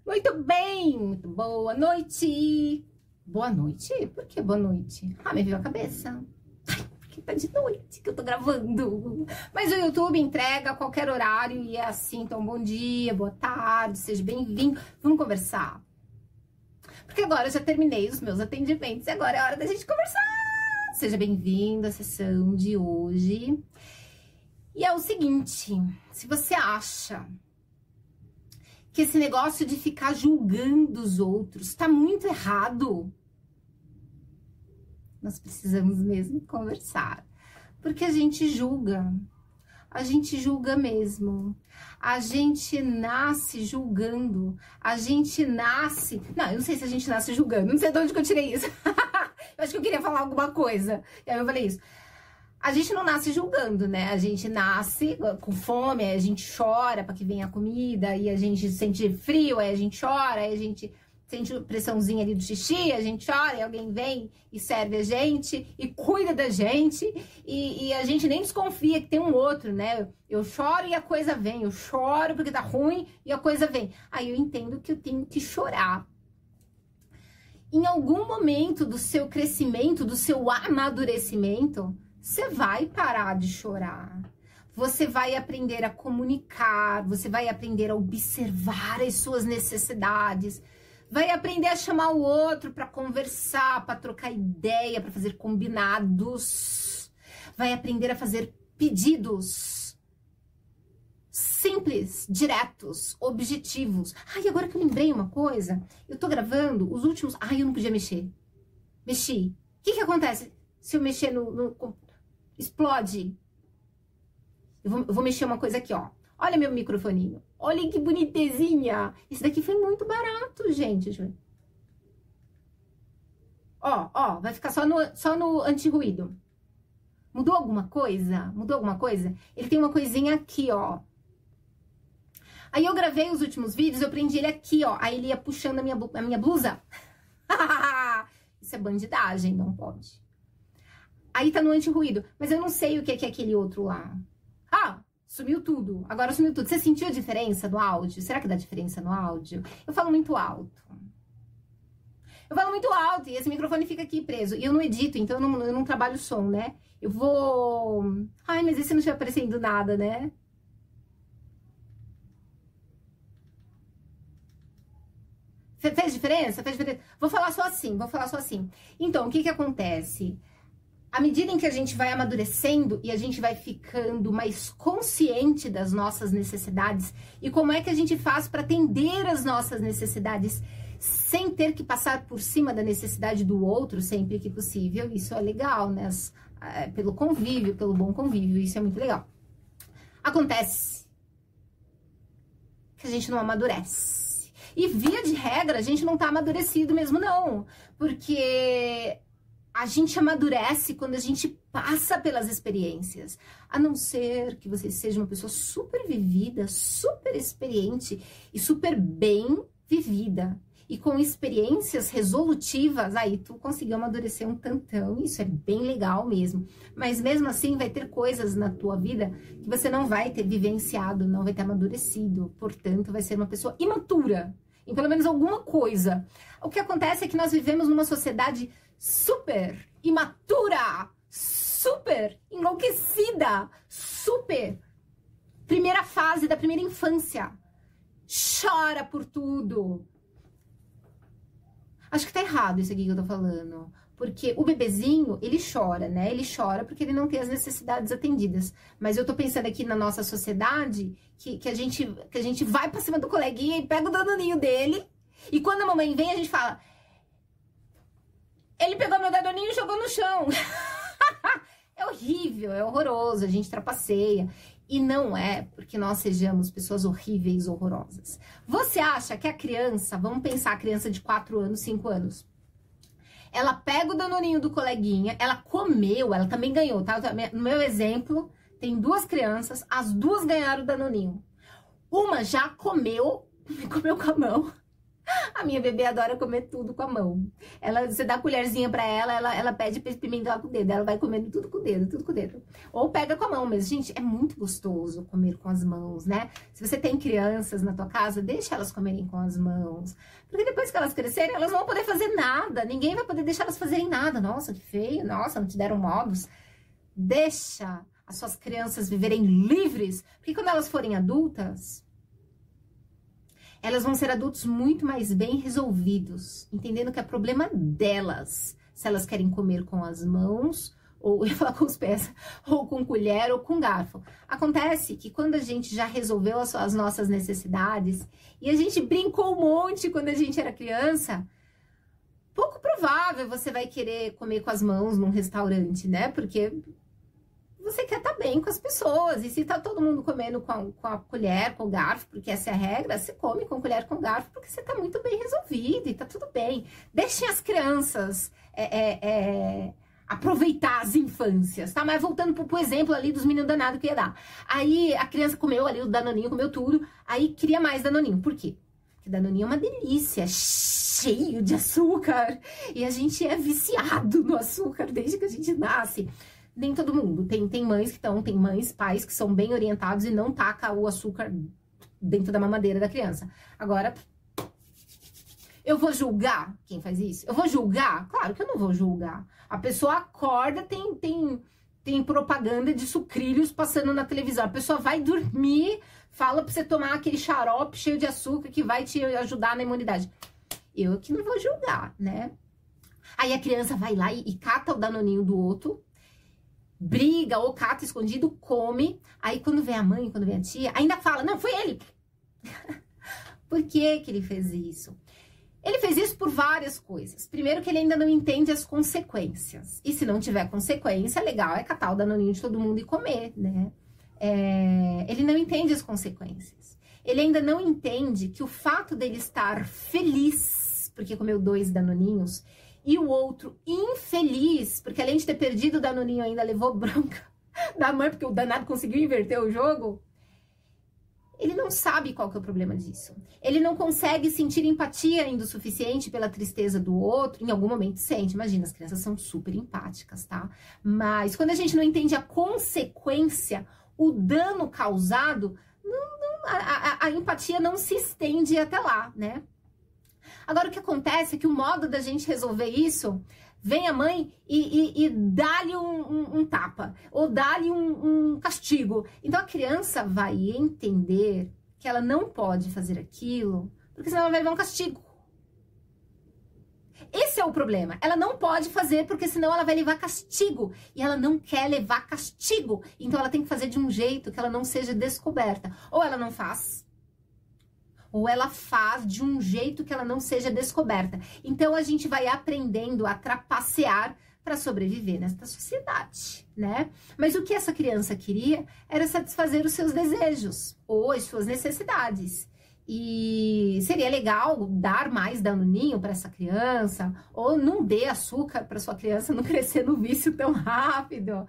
Muito bem, muito boa noite. Boa noite? Por que boa noite? Ah, me veio a cabeça. Ai, porque tá de noite que eu tô gravando. Mas o YouTube entrega a qualquer horário e é assim, então bom dia, boa tarde, seja bem-vindo. Vamos conversar. Porque agora eu já terminei os meus atendimentos e agora é hora da gente conversar. Seja bem-vindo à sessão de hoje. E é o seguinte, se você acha que esse negócio de ficar julgando os outros tá muito errado, nós precisamos mesmo conversar. Porque a gente julga mesmo. A gente nasce julgando, a gente nasce... Não, eu não sei se a gente nasce julgando, não sei de onde que eu tirei isso. Eu acho que eu queria falar alguma coisa, e aí eu falei isso. A gente não nasce julgando, né? A gente nasce com fome, aí a gente chora para que venha a comida, aí a gente sente frio, aí a gente chora, aí a gente sente pressãozinha ali do xixi, a gente chora, e alguém vem e serve a gente, e cuida da gente, e a gente nem desconfia que tem um outro, né? Eu choro e a coisa vem, eu choro porque tá ruim e a coisa vem. Aí eu entendo que eu tenho que chorar. Em algum momento do seu crescimento, do seu amadurecimento, você vai parar de chorar, você vai aprender a comunicar, você vai aprender a observar as suas necessidades, vai aprender a chamar o outro para conversar, para trocar ideia, para fazer combinados, vai aprender a fazer pedidos simples, diretos, objetivos. Ai, agora que eu lembrei uma coisa, eu tô gravando os últimos... Ai, eu não podia mexer. Mexi. O que acontece se eu mexer no explode. Eu vou mexer uma coisa aqui, ó. Olha meu microfoninho. Olha que bonitezinha. Esse daqui foi muito barato, gente. Ó, vai ficar só no anti-ruído. Mudou alguma coisa? Mudou alguma coisa? Ele tem uma coisinha aqui, ó. Aí eu gravei os últimos vídeos, eu prendi ele aqui, ó. Aí ele ia puxando a minha blusa. Isso é bandidagem, não pode. Aí tá no anti-ruído, mas eu não sei o que é aquele outro lá. Ah, sumiu tudo. Agora sumiu tudo. Você sentiu a diferença no áudio? Será que dá diferença no áudio? Eu falo muito alto. Eu falo muito alto e esse microfone fica aqui preso. E eu não edito, então eu não trabalho som, né? Eu vou... Ai, mas esse não estiver aparecendo nada, né? Fez diferença? Fez diferença? Vou falar só assim. Então, o que acontece? À medida em que a gente vai amadurecendo e a gente vai ficando mais consciente das nossas necessidades e como é que a gente faz para atender as nossas necessidades sem ter que passar por cima da necessidade do outro sempre que possível, isso é legal, né? Pelo convívio, pelo bom convívio, isso é muito legal. Acontece que a gente não amadurece. E via de regra, a gente não tá amadurecido mesmo não, porque... A gente amadurece quando a gente passa pelas experiências. A não ser que você seja uma pessoa super vivida, super experiente e super bem vivida. E com experiências resolutivas, aí tu conseguiu amadurecer um tantão. Isso é bem legal mesmo. Mas mesmo assim vai ter coisas na tua vida que você não vai ter vivenciado, não vai ter amadurecido. Portanto, vai ser uma pessoa imatura em pelo menos alguma coisa. O que acontece é que nós vivemos numa sociedade super imatura, super enlouquecida, super primeira fase da primeira infância. Chora por tudo. Acho que tá errado isso aqui que eu tô falando. Porque o bebezinho, ele chora, né? Ele chora porque ele não tem as necessidades atendidas. Mas eu tô pensando aqui na nossa sociedade que a gente vai pra cima do coleguinha e pega o danoninho dele. E quando a mamãe vem, a gente fala... Ele pegou meu danoninho e jogou no chão. É horrível, é horroroso, a gente trapaceia. E não é porque nós sejamos pessoas horríveis, horrorosas. Você acha que a criança, vamos pensar a criança de 4 anos, 5 anos, ela pega o danoninho do coleguinha, ela comeu, ela também ganhou, tá? No meu exemplo, tem 2 crianças, as 2 ganharam o danoninho. Uma já comeu com a mão. A minha bebê adora comer tudo com a mão. Você dá a colherzinha pra ela pede pra experimentar com o dedo. Ela vai comendo tudo com o dedo, tudo com o dedo. Ou pega com a mão mesmo. Gente, é muito gostoso comer com as mãos, né? Se você tem crianças na tua casa, deixa elas comerem com as mãos. Porque depois que elas crescerem, elas não vão poder fazer nada. Ninguém vai poder deixar elas fazerem nada. Nossa, que feio. Nossa, não te deram modos. Deixa as suas crianças viverem livres. Porque quando elas forem adultas, elas vão ser adultos muito mais bem resolvidos, entendendo que é problema delas, se elas querem comer com as mãos, ou eu ia falar com os pés, ou com colher, ou com garfo. Acontece que quando a gente já resolveu as nossas necessidades, e a gente brincou um monte quando a gente era criança, pouco provável você vai querer comer com as mãos num restaurante, né? Porque você quer estar bem com as pessoas. E se tá todo mundo comendo com a colher, com o garfo, porque essa é a regra, você come com colher, com garfo, porque você tá muito bem resolvido e tá tudo bem. Deixem as crianças aproveitar as infâncias, tá? Mas voltando pro exemplo ali dos meninos danados que ia dar. Aí a criança comeu ali o danoninho, comeu tudo, aí queria mais danoninho. Por quê? Porque danoninho é uma delícia, cheio de açúcar. E a gente é viciado no açúcar desde que a gente nasce. Nem todo mundo. Tem mães tem mães, pais que são bem orientados e não taca o açúcar dentro da mamadeira da criança. Agora, eu vou julgar quem faz isso? Eu vou julgar? Claro que eu não vou julgar. A pessoa acorda, tem propaganda de sucrilhos passando na televisão. A pessoa vai dormir, fala pra você tomar aquele xarope cheio de açúcar que vai te ajudar na imunidade. Eu que não vou julgar, né? Aí a criança vai lá e cata o danoninho do outro, briga ou cata escondido, come. Aí quando vem a mãe, quando vem a tia, ainda fala, não, foi ele. Por que ele fez isso? Ele fez isso por várias coisas. Primeiro que ele ainda não entende as consequências. E se não tiver consequência, legal é catar o danoninho de todo mundo e comer, né? Ele não entende as consequências. Ele ainda não entende que o fato dele estar feliz, porque comeu 2 danoninhos, e o outro infeliz, porque além de ter perdido o danoninho ainda levou bronca da mãe, porque o danado conseguiu inverter o jogo, ele não sabe qual que é o problema disso. Ele não consegue sentir empatia ainda o suficiente pela tristeza do outro. Em algum momento sente. Imagina, as crianças são super empáticas, tá? Mas quando a gente não entende a consequência, o dano causado, a empatia não se estende até lá, né? Agora, o que acontece é que o modo da gente resolver isso, vem a mãe e dá-lhe um tapa, ou dá-lhe um castigo. Então, a criança vai entender que ela não pode fazer aquilo, porque senão ela vai levar um castigo. Esse é o problema. Ela não pode fazer, porque senão ela vai levar castigo. E ela não quer levar castigo. Então, ela tem que fazer de um jeito que ela não seja descoberta. Ou ela não faz, ou ela faz de um jeito que ela não seja descoberta. Então, a gente vai aprendendo a trapacear para sobreviver nesta sociedade, né? Mas o que essa criança queria era satisfazer os seus desejos ou as suas necessidades. E seria legal dar mais danoninho para essa criança, ou não dê açúcar para sua criança não crescer no vício tão rápido,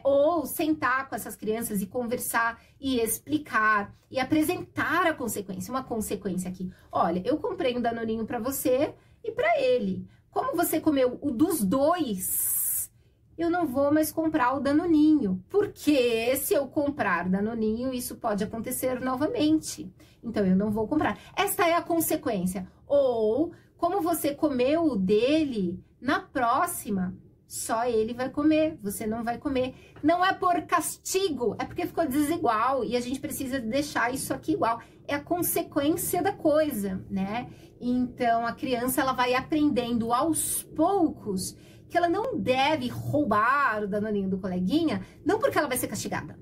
ou sentar com essas crianças e conversar e explicar e apresentar a consequência, uma consequência aqui. Olha, eu comprei um danoninho para você e para ele. Como você comeu o dos 2, eu não vou mais comprar o danoninho, porque se eu comprar danoninho, isso pode acontecer novamente. Então, eu não vou comprar. Esta é a consequência. Ou, como você comeu o dele, na próxima, só ele vai comer, você não vai comer. Não é por castigo, é porque ficou desigual e a gente precisa deixar isso aqui igual. É a consequência da coisa, né? Então, a criança, ela vai aprendendo aos poucos que ela não deve roubar o danoninho do coleguinha, não porque ela vai ser castigada.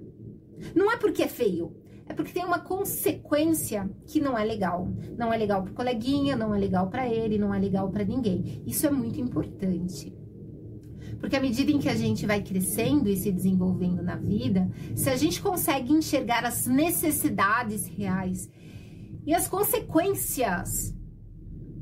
Não é porque é feio, é porque tem uma consequência que não é legal. Não é legal pro coleguinha, não é legal para ele, não é legal para ninguém. Isso é muito importante. Porque à medida em que a gente vai crescendo e se desenvolvendo na vida, se a gente consegue enxergar as necessidades reais e as consequências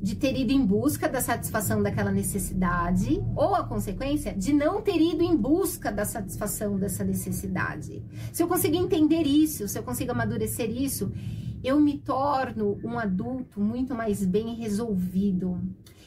de ter ido em busca da satisfação daquela necessidade, ou a consequência de não ter ido em busca da satisfação dessa necessidade. Se eu conseguir entender isso, se eu consigo amadurecer isso, eu me torno um adulto muito mais bem resolvido.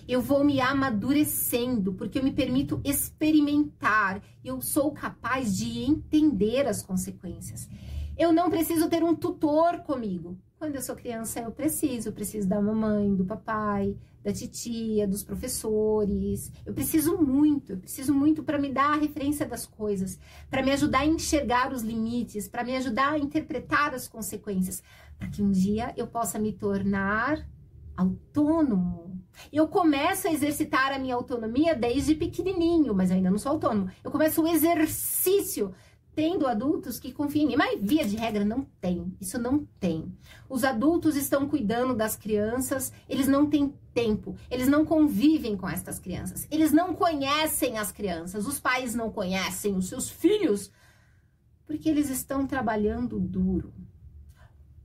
Eu vou me amadurecendo, porque eu me permito experimentar. Eu sou capaz de entender as consequências. Eu não preciso ter um tutor comigo. Quando eu sou criança, eu preciso da mamãe, do papai, da titia, dos professores. Eu preciso muito para me dar a referência das coisas, para me ajudar a enxergar os limites, para me ajudar a interpretar as consequências, para que um dia eu possa me tornar autônomo. Eu começo a exercitar a minha autonomia desde pequenininho, mas eu ainda não sou autônomo. Eu começo o exercício tendo adultos que confiam em mim, mas via de regra não tem, isso não tem. Os adultos estão cuidando das crianças, eles não têm tempo, eles não convivem com estas crianças, eles não conhecem as crianças, os pais não conhecem os seus filhos, porque eles estão trabalhando duro.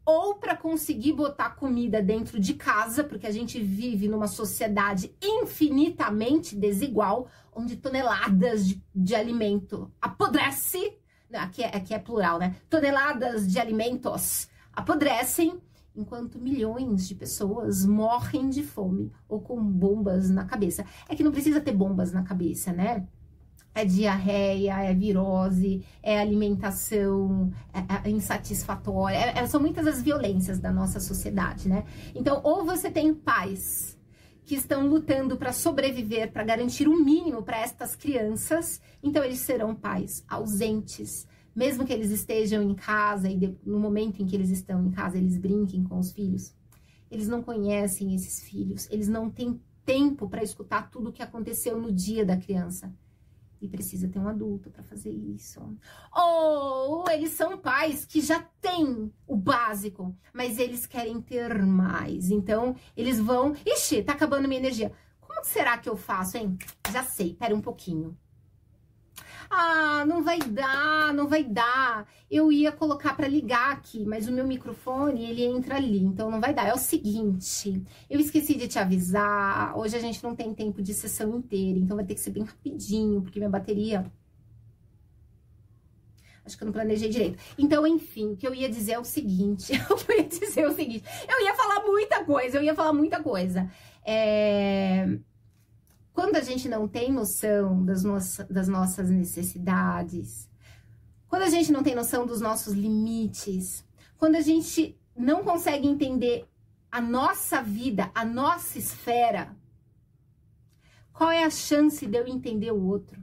Ou para conseguir botar comida dentro de casa, porque a gente vive numa sociedade infinitamente desigual, onde toneladas de alimento apodrecem. Aqui é plural, né? Toneladas de alimentos apodrecem, enquanto milhões de pessoas morrem de fome ou com bombas na cabeça. É que não precisa ter bombas na cabeça, né? É diarreia, é virose, é alimentação insatisfatória. São muitas as violências da nossa sociedade, né? Então, ou você tem pais que estão lutando para sobreviver, para garantir o mínimo para estas crianças, então eles serão pais ausentes, mesmo que eles estejam em casa e no momento em que eles estão em casa, eles brinquem com os filhos. Eles não conhecem esses filhos, eles não têm tempo para escutar tudo o que aconteceu no dia da criança. E precisa ter um adulto para fazer isso. Ou eles são pais que já têm o básico, mas eles querem ter mais. Então, eles vão... Ixi, tá acabando minha energia. Como será que eu faço, hein? Já sei, pera um pouquinho. Ah, não vai dar. Eu ia colocar para ligar aqui, mas o meu microfone, ele entra ali, então não vai dar. É o seguinte, eu esqueci de te avisar, hoje a gente não tem tempo de sessão inteira, então vai ter que ser bem rapidinho, porque minha bateria... Acho que eu não planejei direito. Então, enfim, o que eu ia dizer é o seguinte, eu ia falar muita coisa. Quando a gente não tem noção das nossas necessidades, quando a gente não tem noção dos nossos limites, quando a gente não consegue entender a nossa vida, a nossa esfera, qual é a chance de eu entender o outro?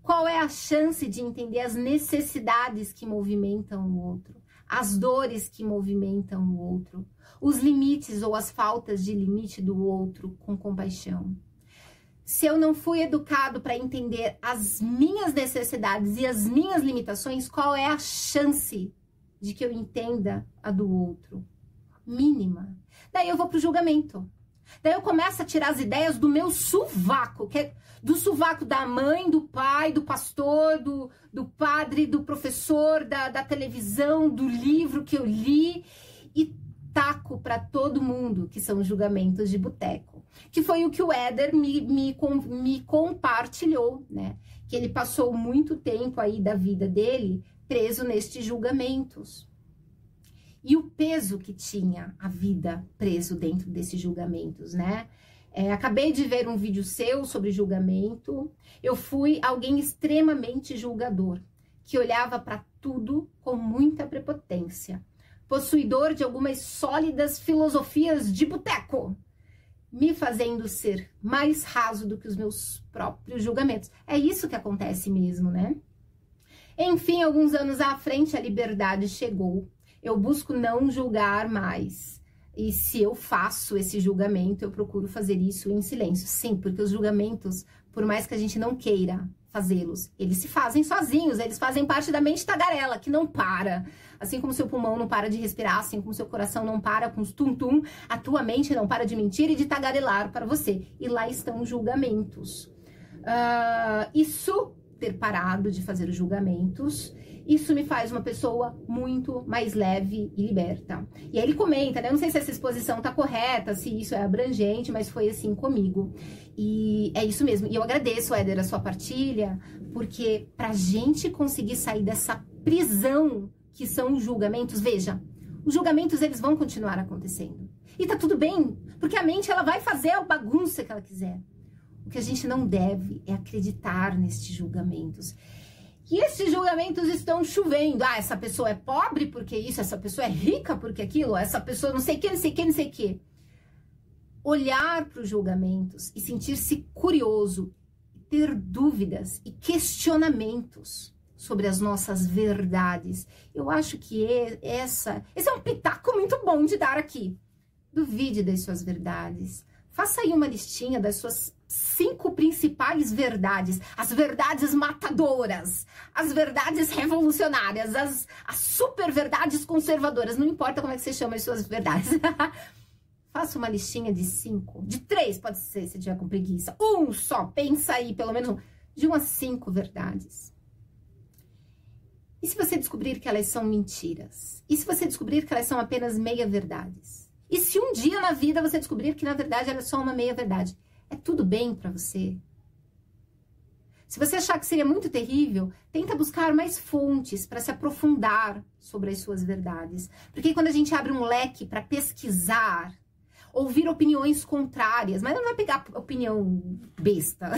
Qual é a chance de entender as necessidades que movimentam o outro? As dores que movimentam o outro? Os limites ou as faltas de limite do outro com compaixão? Se eu não fui educado para entender as minhas necessidades e as minhas limitações, qual é a chance de que eu entenda a do outro? Mínima. Daí eu vou pro julgamento. Daí eu começo a tirar as ideias do meu sovaco, que é do sovaco da mãe, do pai, do pastor, do padre, do professor, da televisão, do livro que eu li, e taco para todo mundo, que são julgamentos de boteco. Que foi o que o Éder me compartilhou, né? Que ele passou muito tempo aí da vida dele preso nestes julgamentos. E o peso que tinha a vida preso dentro desses julgamentos, né? Acabei de ver um vídeo seu sobre julgamento. Eu fui alguém extremamente julgador, que olhava para tudo com muita prepotência. Possuidor de algumas sólidas filosofias de boteco, me fazendo ser mais raso do que os meus próprios julgamentos. É isso que acontece mesmo, né? Enfim, alguns anos à frente, a liberdade chegou. Eu busco não julgar mais. E se eu faço esse julgamento, eu procuro fazer isso em silêncio. Sim, porque os julgamentos, por mais que a gente não queira fazê-los, eles se fazem sozinhos, eles fazem parte da mente tagarela, que não para. Assim como seu pulmão não para de respirar, assim como seu coração não para com os tum-tum, a tua mente não para de mentir e de tagarelar para você. E lá estão os julgamentos. Isso, ter parado de fazer os julgamentos, isso me faz uma pessoa muito mais leve e liberta. E aí ele comenta, né? Eu não sei se essa exposição tá correta, se isso é abrangente, mas foi assim comigo. E é isso mesmo. E eu agradeço, Éder, a sua partilha, porque pra gente conseguir sair dessa prisão que são os julgamentos, veja, Os julgamentos, eles vão continuar acontecendo. E tá tudo bem, porque a mente, ela vai fazer a bagunça que ela quiser. O que a gente não deve é acreditar nestes julgamentos. E esses julgamentos estão chovendo. Ah, essa pessoa é pobre porque isso, essa pessoa é rica porque aquilo, essa pessoa não sei o que, não sei o que, não sei o que. Olhar para os julgamentos e sentir-se curioso, ter dúvidas e questionamentos sobre as nossas verdades. Eu acho que esse é um pitaco muito bom de dar aqui. Duvide das suas verdades. Faça aí uma listinha das suas 5 principais verdades. As verdades matadoras, as verdades revolucionárias, as super verdades conservadoras. Não importa como é que você chama as suas verdades. Faça uma listinha de 5, de 3 pode ser, se tiver com preguiça. Só, pensa aí, pelo menos de 1 a 5 verdades. E se você descobrir que elas são mentiras? E se você descobrir que elas são apenas meia-verdades? E se um dia na vida você descobrir que na verdade ela é só uma meia-verdade? É tudo bem pra você? Se você achar que seria muito terrível, tenta buscar mais fontes para se aprofundar sobre as suas verdades. Porque quando a gente abre um leque para pesquisar, ouvir opiniões contrárias, mas não vai pegar opinião besta.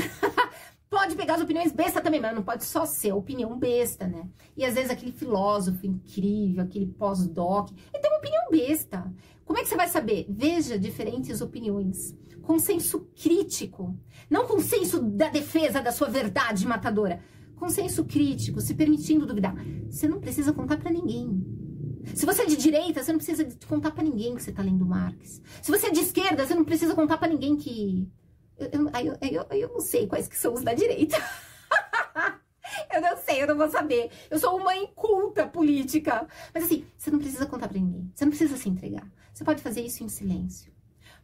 Pode pegar as opiniões besta também, mas não pode só ser opinião besta, né? E às vezes aquele filósofo incrível, aquele pós-doc, ele tem uma opinião besta. Como é que você vai saber? Veja diferentes opiniões, com senso crítico. Não com senso da defesa da sua verdade matadora. Com senso crítico, se permitindo duvidar. Você não precisa contar pra ninguém. Se você é de direita, você não precisa contar pra ninguém que você tá lendo Marx. Se você é de esquerda, você não precisa contar pra ninguém que... Eu não sei quais que são os da direita. Eu não sei, eu não vou saber. Eu sou uma inculta política. Mas assim, você não precisa contar pra ninguém. Você não precisa se entregar. Você pode fazer isso em silêncio.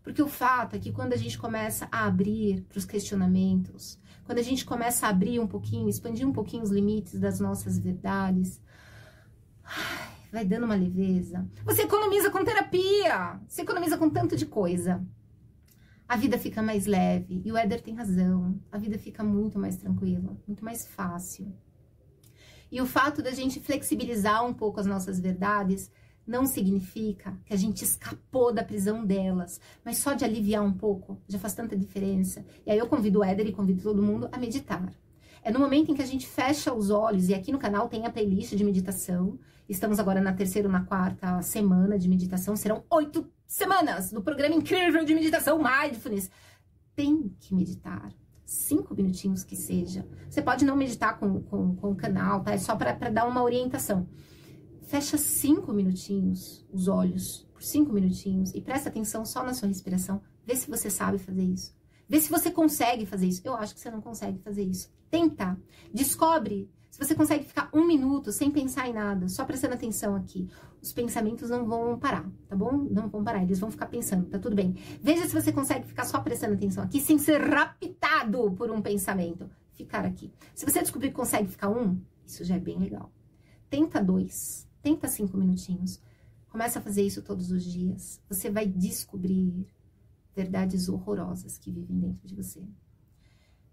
Porque o fato é que quando a gente começa a abrir pros questionamentos, quando a gente começa a abrir um pouquinho, expandir um pouquinho os limites das nossas verdades, vai dando uma leveza. Você economiza com terapia. Você economiza com tanto de coisa. A vida fica mais leve, e o Éder tem razão, a vida fica muito mais tranquila, muito mais fácil. E o fato da gente flexibilizar um pouco as nossas verdades não significa que a gente escapou da prisão delas, mas só de aliviar um pouco já faz tanta diferença. E aí eu convido o Éder e convido todo mundo a meditar. É no momento em que a gente fecha os olhos, e aqui no canal tem a playlist de meditação. Estamos agora na 3ª ou na 4ª semana de meditação. Serão 8 semanas do programa incrível de meditação Mindfulness. Tem que meditar. 5 minutinhos que seja. Você pode não meditar com o canal, tá? É só para dar uma orientação. Fecha 5 minutinhos os olhos, por 5 minutinhos, e presta atenção só na sua respiração. Vê se você sabe fazer isso. Vê se você consegue fazer isso. Eu acho que você não consegue fazer isso. Tenta. Descobre se você consegue ficar 1 minuto sem pensar em nada, só prestando atenção aqui. Os pensamentos não vão parar, tá bom? Não vão parar, eles vão ficar pensando, tá tudo bem. Veja se você consegue ficar só prestando atenção aqui, sem ser raptado por um pensamento. Ficar aqui. Se você descobrir que consegue ficar 1, isso já é bem legal. Tenta 2, tenta 5 minutinhos. Começa a fazer isso todos os dias. Você vai descobrir verdades horrorosas que vivem dentro de você.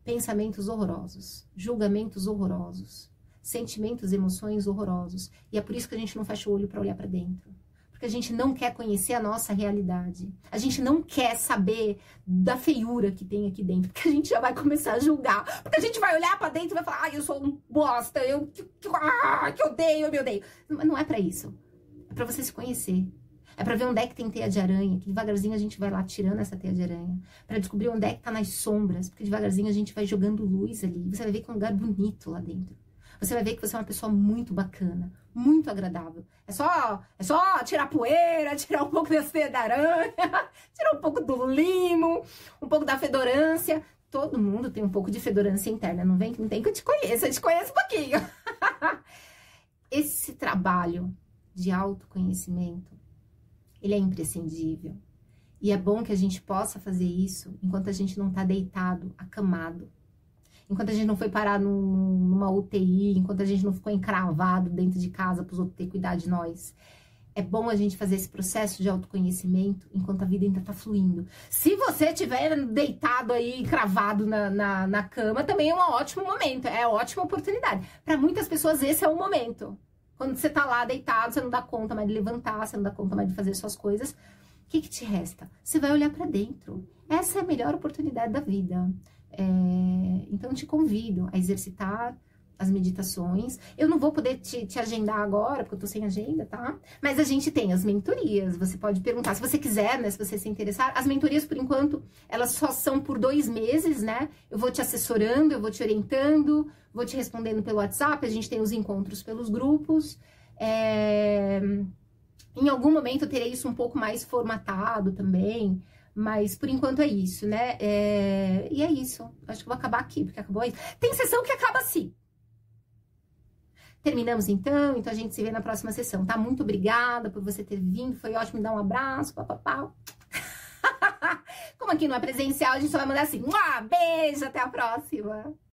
Pensamentos horrorosos, julgamentos horrorosos, sentimentos, emoções horrorosos. E é por isso que a gente não fecha o olho para olhar para dentro. Porque a gente não quer conhecer a nossa realidade. A gente não quer saber da feiura que tem aqui dentro. Porque a gente já vai começar a julgar. Porque a gente vai olhar para dentro e vai falar: eu sou um bosta, que odeio, eu me odeio. Não é para isso. É para você se conhecer. É pra ver onde é que tem teia de aranha, que devagarzinho a gente vai lá tirando essa teia de aranha. Pra descobrir onde é que tá nas sombras, porque devagarzinho a gente vai jogando luz ali. Você vai ver que é um lugar bonito lá dentro. Você vai ver que você é uma pessoa muito bacana, muito agradável. É só tirar poeira, tirar um pouco dessa teia de aranha, tirar um pouco do limo, um pouco da fedorância. Todo mundo tem um pouco de fedorância interna, não tem que eu te conheça, eu te conheço um pouquinho. Esse trabalho de autoconhecimento, ele é imprescindível. E é bom que a gente possa fazer isso enquanto a gente não tá deitado, acamado. Enquanto a gente não foi parar numa UTI, enquanto a gente não ficou encravado dentro de casa para os outros ter cuidado de nós. É bom a gente fazer esse processo de autoconhecimento enquanto a vida ainda tá fluindo. Se você estiver deitado aí, encravado na cama, também é um ótimo momento, é uma ótima oportunidade. Para muitas pessoas esse é o momento. Quando você tá lá deitado, você não dá conta mais de levantar, você não dá conta mais de fazer suas coisas, o que te resta? Você vai olhar para dentro. Essa é a melhor oportunidade da vida. Então, te convido a exercitar as meditações. Eu não vou poder te agendar agora, porque eu tô sem agenda, tá? Mas a gente tem as mentorias, você pode perguntar, se você quiser, né, se você se interessar. As mentorias, por enquanto, elas só são por 2 meses, né? Eu vou te assessorando, eu vou te orientando, vou te respondendo pelo WhatsApp, a gente tem os encontros pelos grupos. Em algum momento eu terei isso um pouco mais formatado também, mas por enquanto é isso, né? E é isso. Acho que eu vou acabar aqui, porque acabou aí. Tem sessão que acaba assim. Terminamos então a gente se vê na próxima sessão, tá? Muito obrigada por você ter vindo, foi ótimo, me dar um abraço, papapá. Como aqui não é presencial, a gente só vai mandar assim, beijo, até a próxima!